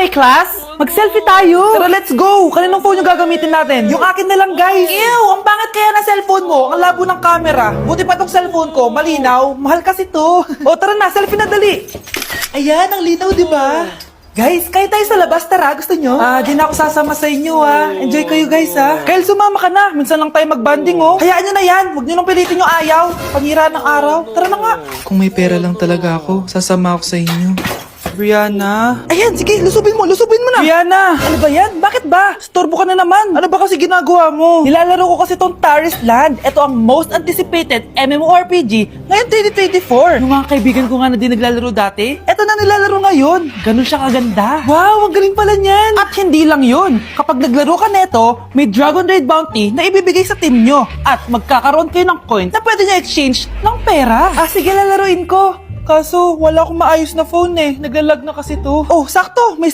Okay, class? Mag-selfie tayo. Tara, let's go. Kaninong phone yung gagamitin natin? Yung akin na lang, guys. Ew, ang pangit kaya na cellphone mo. Ang labo ng camera. Buti pa tong cellphone ko, malinaw. Mahal kasi to. O, tara na, selfie na dali. Ayan, ang linaw, di ba? Guys, kayo tayo sa labas, tara. Gusto nyo? Di na ako sasama sa inyo, Enjoy kayo, guys, Kyle, sumama ka na. Minsan lang tayo mag-banding, Hayaan nyo na yan. Huwag nyo nang pilitin yung ayaw. Panira ng araw. Tara na nga. Kung may pera lang talaga ako, sasama ako sa inyo. Brianna. Ayan, sige, lusubin mo na. Brianna, ano ba yan? Bakit ba? Storbo ka na naman. Ano ba kasi ginagawa mo? Nilalaro ko kasi tong Taris Land. Ito ang most anticipated MMORPG ngayon 2024. Yung mga kaibigan ko nga na din naglalaro dati, ito na nilalaro ngayon. Ganun siya kaganda. Wow, ang galing pala niyan. At hindi lang yun. Kapag naglaro ka neto, may Dragon Raid Bounty na ibibigay sa team nyo. At magkakaroon kayo ng coin na pwede nyo exchange ng pera. Sige, lalaruin ko. Kaso, wala akong maayos na phone Naglalag na kasi to. Oh, sakto! May